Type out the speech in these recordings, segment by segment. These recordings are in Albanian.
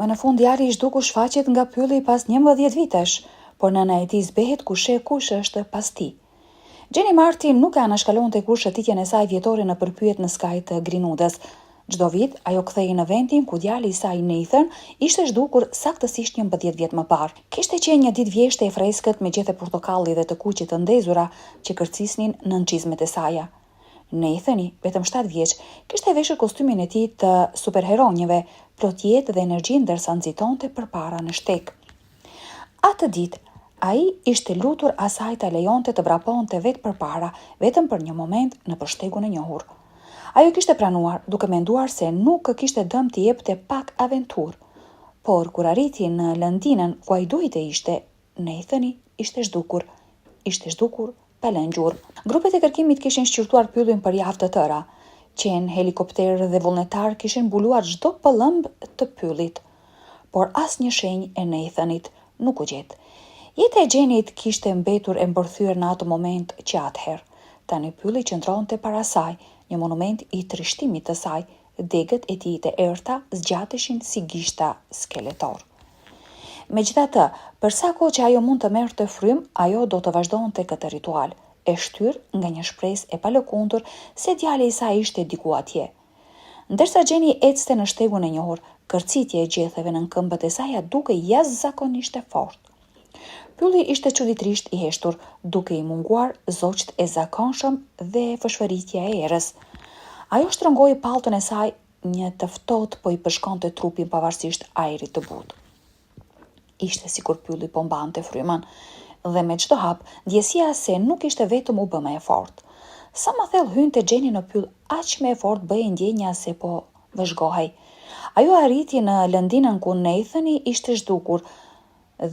Më në fund djali i zhdukur shfaqet nga pylli pas 11 vitesh, por nëna e tij zbehet kush është pas tij. Jenny Martin nuk e anashkalonte kur shëtitjen e saj vjetore në përpyet në skaj të Grinudës. Çdo vit ajo kthehej në vendin ku djali i saj Nathan ishte zhdukur saktësisht 11 vjet më parë. Kishte qenë një ditë vjeshte e freskët me gjethe portokalli dhe të kuqit të ndezura që kërcisnin nën çizmet e saj. Nathani, vetëm 7 vjeç, kishte veshur kostymin e tij të superheronjeve, plot jetë dhe energji ndërsa nxitonte përpara në shtek. Atë ditë ai ishte lutur asaj ta lejonte të vraponte vetë përpara, vetëm për një moment në përshtegun e njohur. Ajo kishte pranuar, duke menduar se nuk kishte dëm t'i jepte pak aventurë. Por kur arriti në lëndinën ku ai duhej të ishte, Nathani ishte zhdukur pa lënë gjurmë. Grupet e kërkimit kishin shqyrtuar pyllin për javë të tëra. Qenë, helikopterë dhe vullnetar kishin mbuluar çdo pëllëmb të pyllit, por asnjë shenjë e Nathanit nuk u gjet. Jeta e Jenit kishte mbetur e mbërthyer në atë moment që atëherë. Tani pylli qëndronte para saj, një monument i trishtimit të saj, degët e tij të errta zgjateshin si gishta skeletor. Megjithatë, për sa kohë që ajo mund të merrte frym, ajo do të vazhdonte këtë ritual, e shtyr nga një shpresë e palëkundur se djali i saj ishte diku atje. Ndërsa Jenny ecste në shtegun e njohur, kërcitja e gjetheve në këmbët e saj dukej jashtëzakonisht e fortë. Pylli ishte çuditërisht i heshtur, duke i munguar zogjt e zakonshëm dhe fshfëritja e erës. Ajo shtrëngoi pallton e saj, një të ftohtë po i përshkonte trupin pavarësisht ajrit të butë. Ishte sikur pylli po mbante frymën, dhe me çdo hap, ndjesia se nuk ishte vetëm u bë më e fortë. Sa më thellë hynte Jenny në pyll, aq më e fortë bëhej ndjenja se po vëzhgohej. Ajo arriti në lëndinën ku Nathani ishte zhdukur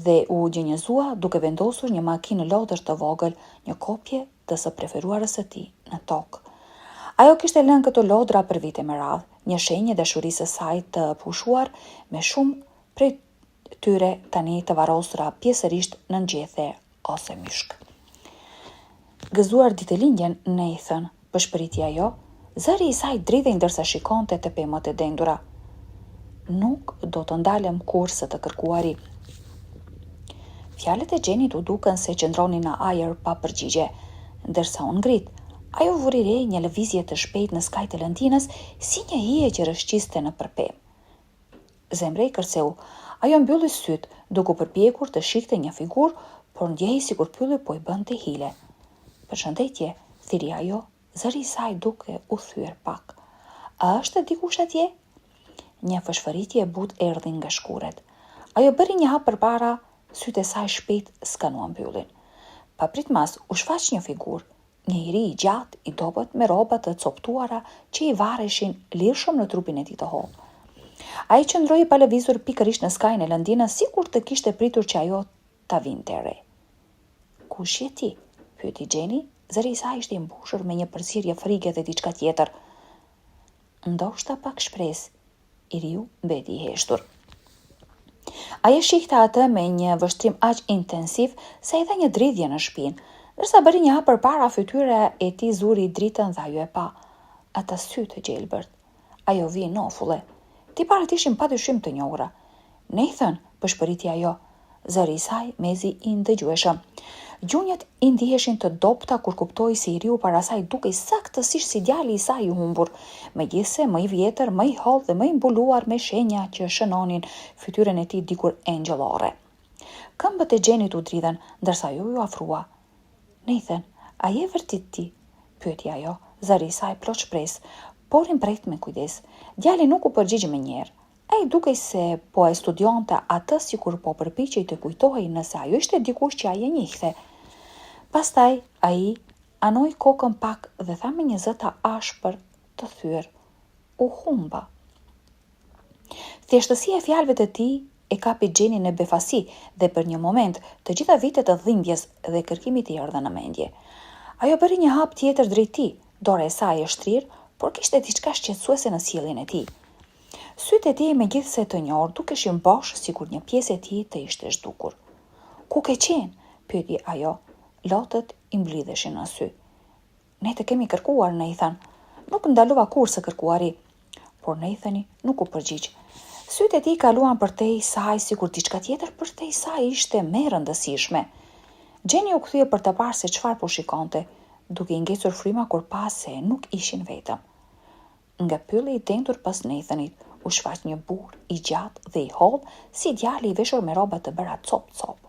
dhe u gjenjëzua duke vendosur një makinë lodësh të vogël, një kopje të së preferuarës së tij në tokë. Ajo kishte lënë këto lodra për vite me radhë, një shenjë dashurisë së saj të pushuar me shumë prej tyre tani të varrosura pjesërisht në ngjethe ose myshk. Gëzuar ditëlindjen Nathan, pëshpëriti ajo, zëri i saj dridhej ndërsa shikonte të pemët e dendura. Nuk do të ndalem kurrë të kërkuari. Fjalët e Jenit u dukën se qëndronin në ajër pa përgjigje, ndërsa u ngrit. Ajo vuri re një lëvizje të shpejtë në skaj të lëndinës, si një hije që rëshqiste në përpem. Zemre i kërceu. Ajo mbylli syt, duke përpjekur të shikte një figurë, por ndjehej sikur pylli po i bënte hile. Përshëndetje, thiri ajo, zëri i saj duke u thyer pak. A është dikush atje? Një fshfëritje e butë erdhi nga shkuret. Ajo bëri një hap përpara, sytë e saj shpejt skanuan pyllin. Pa pritmas u shfaq një figurë, një iri i gjatë, i dobët me rroba të coptuara që i vareshin lirshëm në trupin e tij të hollë. Ai qëndroi pa lëvizur pikërisht në skajin e lëndinës, sikur të kishte pritur që ajo ta vinte re. Kush je ti? Pyeti Jenny, zëri i saj ishte i mbushur me një përzierje frike dhe diçka tjetër. Ndoshta pak shpresë, i riu mbeti i heshtur. Ajo shihte atë me një vështrim aq intensiv se i dha një dridhje në shpinë, ndërsa bëri një hap përpara, fytyra e tij zuri dritën dhe ajo e pa. Ata sy të gjelbërt. Ajo vi nofulle. Tiparet ishin padyshim të njohura. Nathan, pëshpëriti ajo, zëri i saj mezi i ndëgjueshëm. Gjunjët i ndiheshin të dopta kur kuptoi se i riu para saj dukej saktësisht si djali i saj i humbur, megjithse më i vjetër, më i hollë dhe më i mbuluar me shenja që shënonin fytyrën e tij dikur engjëllore. Këmbët e Jenit u dridhen, ndërsa ajo ju afrua. Nathan, a je vërtet ti? Pyeti ajo, zëri i saj plot shpresë, por i mbret me kujdes. Djali nuk u përgjigj më njëherë. Ai dukej se po e studionte atë sikur po përpiqej të kujtohej nëse ajo ishte dikush që ai e njihte. Pastaj ai anoi kokën pak dhe tha me një zë të ashpër të thyer: "U humba." Thjeshtësia e fjalëve të tij e kapi Jenny në befasi dhe për një moment të gjitha vitet e dhimbjes dhe kërkimit i erdhën në mendje. Ajo bëri një hap tjetër drejt tij, dora e saj e shtrirë, por kishte diçka shqetësuese në sjelljen e tij. Sytë e tij megjithse të njohur dukeshin bosh sikur një pjesë e tij të ishte zhdukur. "Ku ke qenë?" pyeti ajo. Lotët i mblidheshin në sy. "Ne të kemi kërkuar, Nathan." "Nuk ndalova kurrë së kërkuari." Por Nathani nuk u përgjigj. Sytë e tij kaluan përtej saj sikur diçka tjetër përtej saj ishte më e rëndësishme. Jenny u kthye për të parë se çfarë po shikonte, duke i ngecur fryma kur pa se nuk ishin vetëm. Nga pylli i dendur pas Nathanit, u shfaq një burr i gjatë dhe i holl, si djali i veshur me rroba të bëra cop-cop.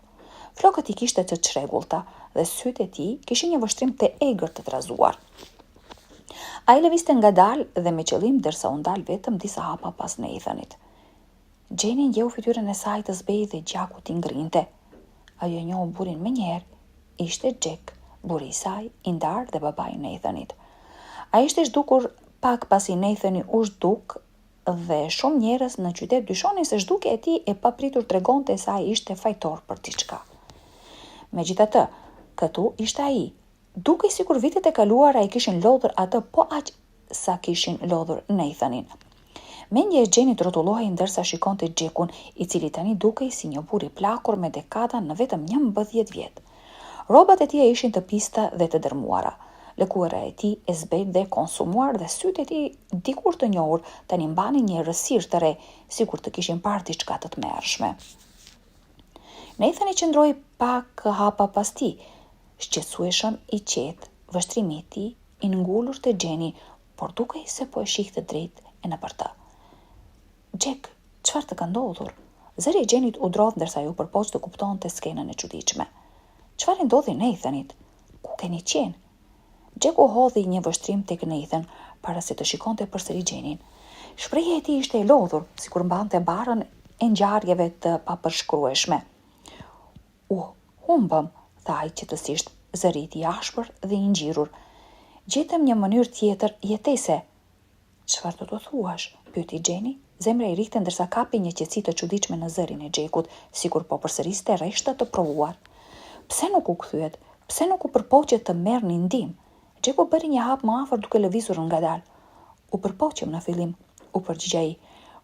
Flokët i kishte të çrregullta dhe sytë e tij kishin një vështrim të egër të trazuar. Ai lëvizte ngadalë dhe me qëllim derisa u ndal vetëm disa hapa pas Nathanit. Jenny njeu fytyrën e saj të zbejë dhe gjaku t'i ngrinte. Ajo e njohu burrin menjëherë. Ishte Jack, burri i saj, i ndarë dhe babai i Nathanit. Ai ishte zhdukur pak pasi Nathani u zhduk dhe shumë njerëz në qytet dyshonin se zhdukja e tij e papritur tregonte se ai ishte fajtor për diçka. Megjithatë, këtu ishte ai. Dukej sikur vitet e kaluara i kishin lodhur atë po aq sa kishin lodhur Nathanin. Mendja e Jennyt rrotullohej ndërsa shikonte Jackun, i cili tani dukej si një burr i plakur me dekada në vetëm 11 vjet. Rrobat e tij ishin të pista dhe të dërmuara. Lëkura e tij e zbejt dhe konsumuar dhe sytë e tij dikur të njohur tani mbanin një errësirë të re, sikur të kishin parë diçka të tmerrshme. Nathani qëndroi pak hapa pas tij, shqetësueshëm i qetë, vështrimi i tij i ngulur te Jenny, por dukej se po e shihte drejt e nëpër të. Jack, çfarë të ka ndodhur? Zëri i Jennyt u drodh ndërsa ju përpoq të kuptonte skenën e çuditshme. Çfarë ndodhi Nathanit? Ku keni qenë? Jack u hodhi një vështrim tek Nathan para se të shikonte përsëri Jennyn. Shprehja e tij ishte e lodhur, sikur mbante barrën e ngjarjeve të papërshkrueshme. Humbëm, tha ai qetësisht, zëri i tij ashpër dhe i ngjirur. Gjetëm një mënyrë tjetër jetese. Çfarë do të thuash? Pyeti Jenny. Zemra i rikte ndërsa kapi një qetësi të çuditshme në zërin e Jackut, sikur po përsëriste rreshta të provuar. Pse nuk u kthyet? Pse nuk u përpoqet të merrni ndihmë? Jacku bëri një hap më afër duke lëvizur ngadalë. U përpoqem në fillim, u përgjigj ai,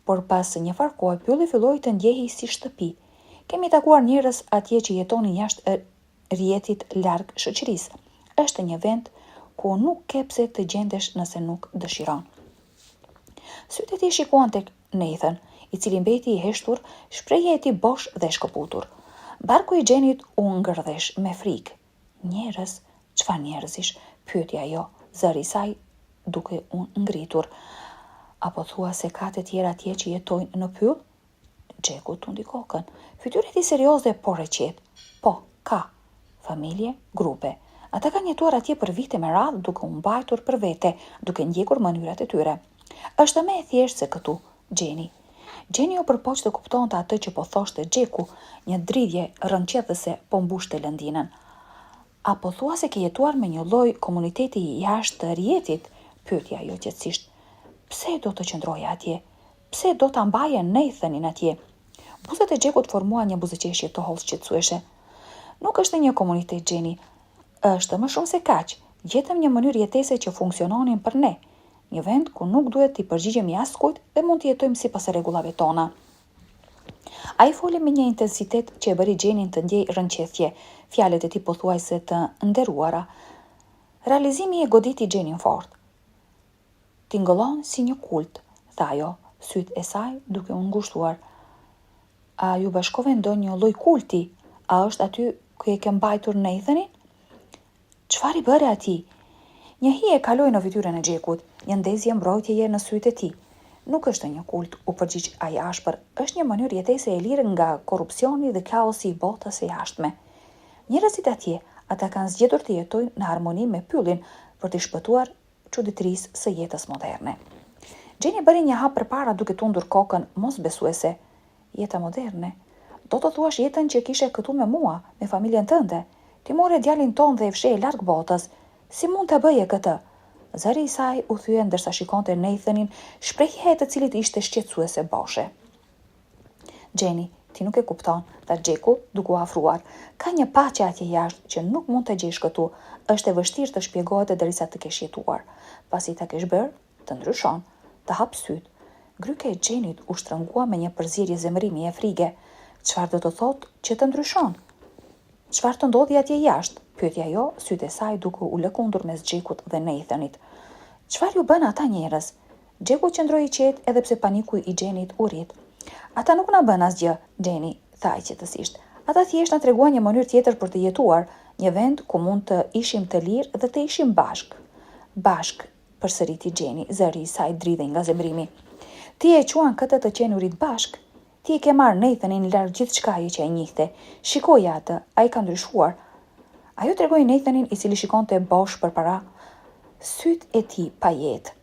por pas një farë kohe pylli filloi të ndjehej si shtëpi. Kemi takuar njerëz atje që jetonin jashtë rrjetit larg shoqërisë. Është një vend ku nuk ke pse të gjendesh nëse nuk dëshiron. Sytë e tij shikuan tek Nathan, i cili mbeti i heshtur, shprehja e tij bosh dhe shkëputur. Barku i Jennyt u ngërdhesh me frikë. Njerëz? Çfarë njerëzish? Pyeti ajo, zëri i saj duke u ngritur. Apo thua se ka të tjerë atje që jetojnë në pyll? Jacku tundi kokën. Fytyra e tij serioze por e qetë. Po, ka. Familje, grupe. Ata kanë jetuar atje për vite me radhë duke u mbajtur për vete, duke ndjekur mënyrat e tyre. Është më e thjeshtë se këtu, Jenny. Jenny u përpoq të kuptonte atë që po thoshte Jacku, një dridhje rrënqethëse po mbushte lëndinën. Apo thua se ke jetuar me një lloj komuniteti jashtë rrjetit? Pyeti ajo qetësisht. Pse do të qëndroje atje? Pse do ta mbaje Nathanin atje? Buzët e Jackut formuan një buzëqeshje të hollë shqetësuese. Nuk është një komunitet, Jenny. Është më shumë se kaq. Gjetëm një mënyrë jetese që funksiononin për ne. Një vend ku nuk duhet t'i përgjigjemi askujt dhe mund të jetojmë sipas rregullave tona. Ai foli me një intensitet që e bëri Jennyn të ndjej rrënqethje, fjalët e tij pothuajse të nderuara. Realizimi e goditi Jennyn fort. Tingëllon si një kult, tha ajo, sytë e saj duke u ngushtuar. A ju bashkove ndonjë lloj kulti? A është aty ku e ke mbajtur Nathanin? Çfarë i bëre atij? Një hije kaloi në fytyrën e Jackut, një ndezje mbrojtjeje në sytë e tij. Nuk është një kult, u përgjigj ai ashpër, është një mënyrë jetese e lirë nga korrupsioni dhe kaosi i botës së jashtme. Njerëzit atje, ata kanë zgjedhur të jetojnë në harmoni me pyllin për të shpëtuar çuditërisë së jetës moderne. Jenny bëri një hap përpara duke tundur kokën mosbesuese. Jeta moderne? Do të thuash jetën që kishe këtu me mua, me familjen tënde? Ti more djalin ton dhe e fshehe larg botës. Si mund të bëje këtë? Zëri i saj u thye ndërsa shikonte Nathanin, shprehja e të cilit ishte shqetësuese boshe. Jenny, ti nuk e kupton, tha Jacku duke u afruar. Ka një paqe atje jashtë që nuk mund të gjesh këtu. Është e vështirë të shpjegohet derisa të kesh jetuar. Pasi ta kesh bërë, të ndryshon, të hap syt. Gryka e Jennyt u shtrëngua me një përzierje zemrimi e frige. Çfarë do të thotë që të ndryshon? Çfarë të ndodhi atje jashtë? Pyeti ajo, sytë e saj duke u lëkundur mes Jackut dhe Nathanit. Çfarë ju bën ata njerëz? Jacku qëndroi i qetë edhe pse paniku i Jennyt u rrit. Ata nuk na bën asgjë, Jenny tha qetësisht. Ata thjesht na treguan një mënyrë tjetër për të jetuar, një vend ku mund të ishim të lirë dhe të ishim bashk. Bashk, përsëriti Jenny, zëri i saj dridhej nga zemrimi. Ti e quan këtë të qenurit bashk? Ti e ke marrë Nathanin larg gjithçkaje që e njihte. Shikoja atë, ai ka ndryshuar. Ajo tregoi Nathanin, i cili shikonte bosh përpara syt e tij pa jetë.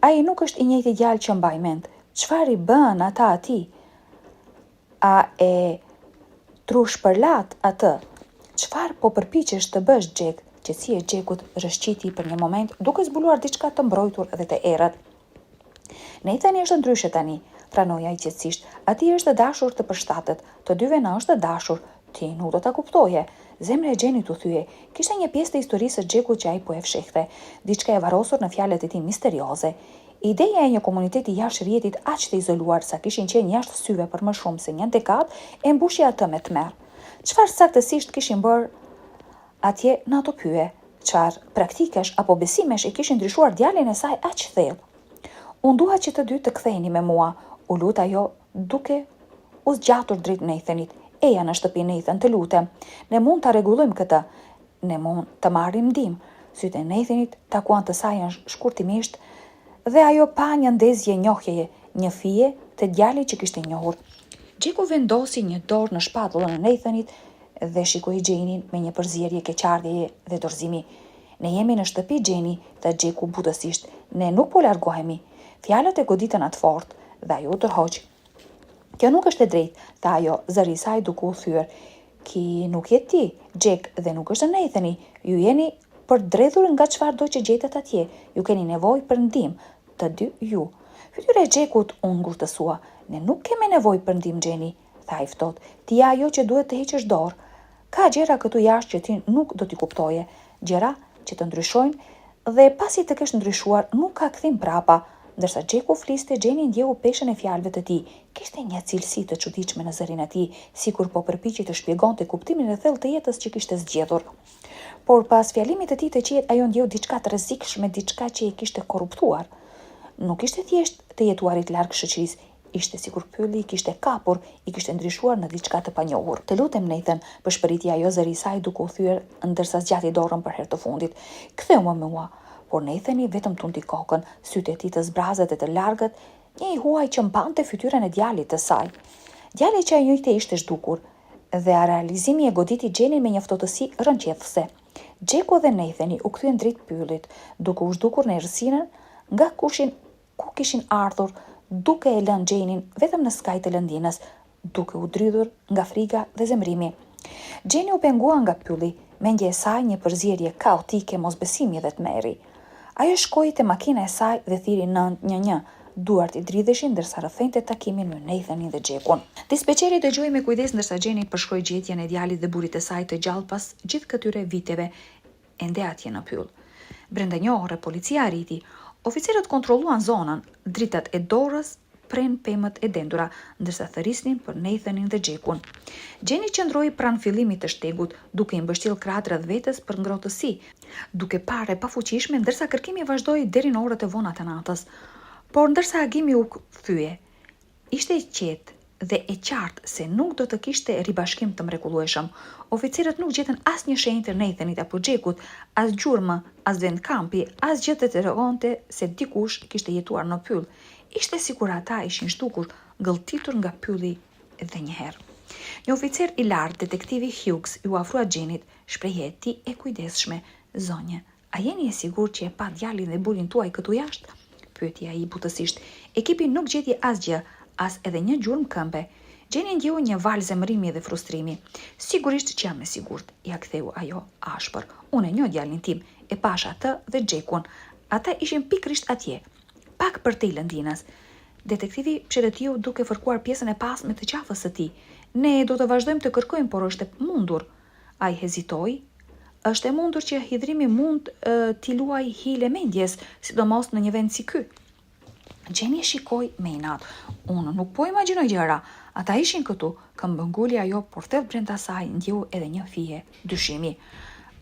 Ai nuk është i njëjti djalë që mbaj mend. Çfarë i bën ata atij? A e trushpërlat atë? Çfarë po përpiqesh të bësh, Jack? Qetësia e Jackut rrëshqiti për një moment, duke zbuluar diçka të mbrojtur dhe të errët. Nathani është ndryshe tani, pranoi ai qetësisht. Ati është dashur të përshtatet, të dyve na është dashur. Ti nuk do ta kuptoje. Zemra e Jenit u thye. Kishte një pjesë të historisë së Jackut që ai po e fshehte, diçka e varrosur në fjalët e tij misterioze. Ideja e një komuniteti jashtë rrjetit aq të izoluar sa kishin qenë jashtë syve për më shumë se një dekadë e mbushi atë me tmerr. Çfarë saktësisht kishin bërë atje në ato pyje? Çfarë praktikesh apo besimesh e kishin ndryshuar djalin e saj aq thellë? Unë dua që të dy të ktheheni me mua, u lut ajo duke u zgjatur drejt Nathanit. Eja në shtëpi, Nathan, të lutem. Ne mund ta rregullojmë këtë. Ne mund të marrim ndihmë. Sytë e Nathanit takuan të saj shkurtimisht dhe ajo pa një ndezje njohjeje, një fije të djalit që kishte njohur. Jacku vendosi një dorë në shpatullën e Nathanit dhe shikoi Jenin me një përzierje keqardhjeje dhe dorëzimi. Ne jemi në shtëpi, Jenny, tha Jacku butësisht. Ne nuk po largohemi. Fjalët e goditën atë fort dhe ajo u tërhoq. Kjo nuk është e drejtë, tha ajo, zëri i saj duke u thyer. Ki nuk je ti, Jack, dhe nuk është Nathani. Ju jeni përdredhur nga çfarëdo që gjetet atje. Ju keni nevojë për ndihmë, të dy ju. Fytyra e Jackut u ngurtësua. Ne nuk kemi nevojë për ndihmë, Jenny, tha ai ftohtë. Ti je ajo që duhet të heqësh dorë. Ka gjëra këtu jashtë që ti nuk do t'i kuptoje, gjëra që të ndryshojnë dhe pasi të kesh ndryshuar nuk ka kthim prapa. Ndërsa Jacku fliste, Jenny ndjehu peshën e fjalëve të tij. Kishte një cilësi të çuditshme në zërin e tij, sikur po përpiqej të shpjegonte kuptimin e thellë të jetës që kishte zgjedhur. Por pas fjalimit të tij të qetë, ajo ndjeu diçka të rrezikshme, diçka që e kishte korruptuar. Nuk ishte thjesht të jetuarit larg shoqërisë, ishte sikur pylli i kishte kapur, i kishte ndryshuar në diçka të panjohur. Të lutem, Nathan, përshpëriti ajo zëri i saj duke u thyer ndërsa zgjati dorën për herë të fundit. Ktheu më mua. Por Nathani vetëm tundi kokën, sytë e tij të zbrazët e të largët, një i huaj që mbante fytyrën e djalit të saj. Djali që ai njëjte ishte zhdukur, dhe a realizimi e goditi Jenny me një ftohtësi rrënqethëse. Jacku dhe Nathani u kthyen drejt pyllit, duke u zhdukur në errësinën nga ku kishin ardhur, duke e lënë Jenny vetëm në skaj të lëndinës, duke u dridhur nga frika dhe zemrimi. Jenny u pengua nga pylli, mendja e saj një përzierje kaotike, mosbesimi dhe tmerri. Ajo shkoi te makina e saj dhe thiri 911. Duart i dridheshin ndërsa rrëfente takimin me Nathanin dhe Jackun. Dispečeri dëgjoi me kujdes ndërsa Jenny përshkroi gjetjen e djalit dhe burrit të saj të gjallë pas gjithë këtyre viteve ende atje në pyll. Brenda një ore policia arriti. Oficerët kontrolluan zonën, dritat e dorës pren pemët e dendura, ndërsa thërisnin për Nathanin dhe Jackun. Jenny qëndroi pranë fillimit të shtegut, duke i mbështjell krahët rreth vetes për ngrohtësi, duke parë pafuqishme ndërsa kërkimi vazhdoi deri në orët e vona të natës. Por ndërsa agimi u thye, ishte i qetë dhe e qartë se nuk do të kishte ribashkim të mrekullueshëm. Oficerët nuk gjetën asnjë shenjë të Nathanit apo Jackut, as gjurmë, as vend kampi, as gjë të tregonte se dikush kishte jetuar në pyll. Ishte sikur ata ishin zhdukur, gëlltitur nga pylli edhe një herë. Një oficer i lartë, detektivi Hughes, ju afrua Jenit, shprehje ti e kujdesshme. Zonjë, a jeni e sigurt që e pa djalin dhe burin tuaj këtu jashtë? Pyeti ai butësisht. Ekipi nuk gjeti asgjë, as edhe një gjurmë këmbe. Jenny ndjeu një val zemrimi dhe frustrimi. Sigurisht që jam e sigurt, ja ktheu ajo ashpër. Unë e njoh djalin tim, e pash atë dhe Jackun. Ata ishin pikërisht atje, pak për te lëndinas. Detektivi pshërëtiu duke fërkuar pjesën e pasme të qafës së tij. Ne do të vazhdojmë të kërkojmë, por është e mundur. Ai hezitoi. Është e mundur që hidhrimi mund t'i luaj hile mendjes, sidomos në një vend si ky. Jenny shikoi me inat. Unë nuk po imagjinoj gjëra. Ata ishin këtu, këmbënguli ajo, por thellë brenda saj ndjeu edhe një fije dyshimi.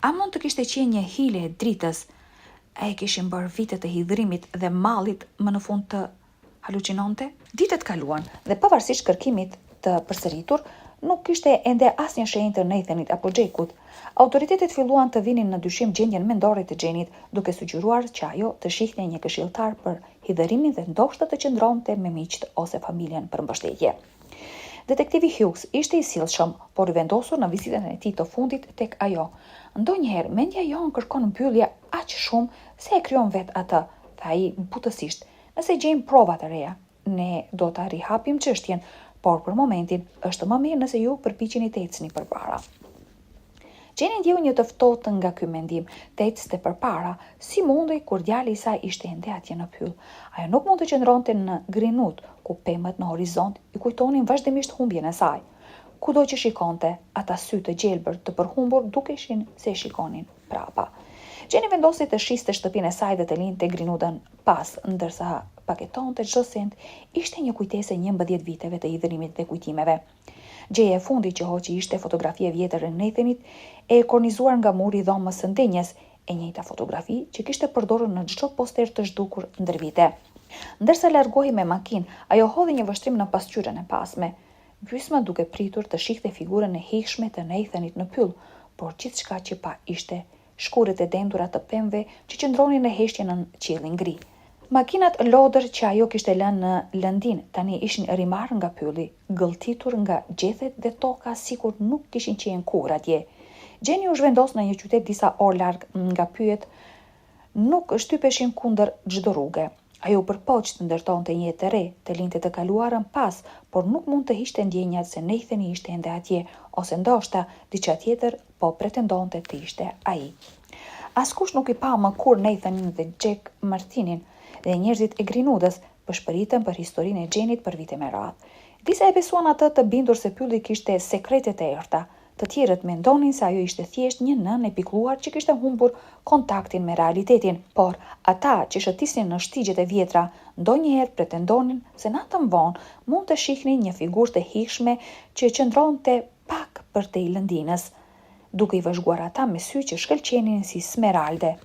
A mund të kishte qenë një hile e dritës? E kishin bërë vite të hidhrimit dhe mallit më në fund të halucinonte? Ditët kaluan dhe pavarësisht kërkimit të përsëritur, nuk kishte ende asnjë shenjë të Nathanit apo Jakeut. Autoritetet filluan të vinin në dyshim gjendjen mendore të Jenit, duke sugjeruar që ajo të shihte një këshilltar për hidhërimin dhe ndoshta të qëndronte me miqt ose familjen për mbështetje. Detektivi Hughes ishte i sjellshëm, por i vendosur në vizitën e tij të fundit tek ajo. Ndonjëherë mendja jon kërkon mbyllje aq shumë se e krijon vet atë, tha ai butësisht. Nëse gjejmë prova të reja, ne do ta rihapim çështjen, por për momentin është më mirë nëse ju përpiqeni të ecni përpara. Jenny ndjeu një të ftohtë nga ky mendim, të ecste përpara, si mundej kur djali i saj ishte ende atje në pyll. Ajo nuk mund të qëndronte në Greenwood, ku pemët në horizont i kujtonin vazhdimisht humbjen e saj. Kudo që shikonte, ata sy të gjelbër të përhumbur dukeshin se shikonin prapa. Jenny vendosi të shiste shtëpinë e saj dhe të linte Greenwoodën pas, ndërsa paketonte çdo sent, ishte një kujtesë 11 viteve të hidhërimit dhe kujtimeve. Gjeja e fundit që hoqi ishte fotografia e vjetër e Nathanit, e kornizuar nga muri i dhomës së ndenjes, e njëjta fotografi që kishte përdorur në çdo poster të zhdukur ndër vite. Ndërsa largohej me makinë, ajo hodhi një vështrim në pasqyrën e pasme, gjysma duke pritur të shihte figurën e hijshme të Nathanit në pyll, por gjithçka që pa ishte shkurët e dendura të pemëve që qëndronin në heshtje në qiellin gri. Makinat lodër që ajo kishte lënë në lëndin tani ishin rimarrë nga pylli, gëlltitur nga gjethet dhe toka sikur nuk kishin qenë kurrë atje. Jenny u zhvendos në një qytet disa orë larg nga pyet, nuk shtypeshin kundër çdo rruge. Ajo përpoq të ndërtonte një jetë të re, të linte të kaluarën pas, por nuk mund të hiqte ndjenjat se Nathani ishte ende atje, ose ndoshta diçka tjetër po pretendonte të ishte ai. Askush nuk i pa më kur Nathanin dhe Jack Martinin, dhe njerëzit e Greenwoodës pëshpëritën për historinë e Jenit për vite me radhë. Disa e besuan atë të bindur se pylli kishte sekretet e errta. Të tjerët mendonin se ajo ishte thjesht një nënë e pikëlluar që kishte humbur kontaktin me realitetin, por ata që shëtisnin në shtigjet e vjetra ndonjëherë pretendonin se natën vonë mund të shihnin një figurë të hijshme që qëndronte pak përtej lëndinës, duke i vëzhguar ata me sy që shkëlqenin si smeralde.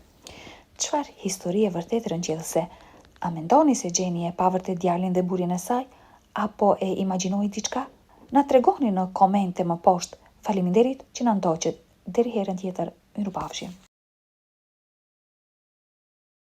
Çfarë histori e vërtet rëngjellëse? A mendoni se Jenny e pa vërtet djalin dhe burrin e saj, apo e imagjinoi diçka? Na tregoni në komente më poshtë. Faleminderit që na ndoqët. Deri herën tjetër, mirupafshim.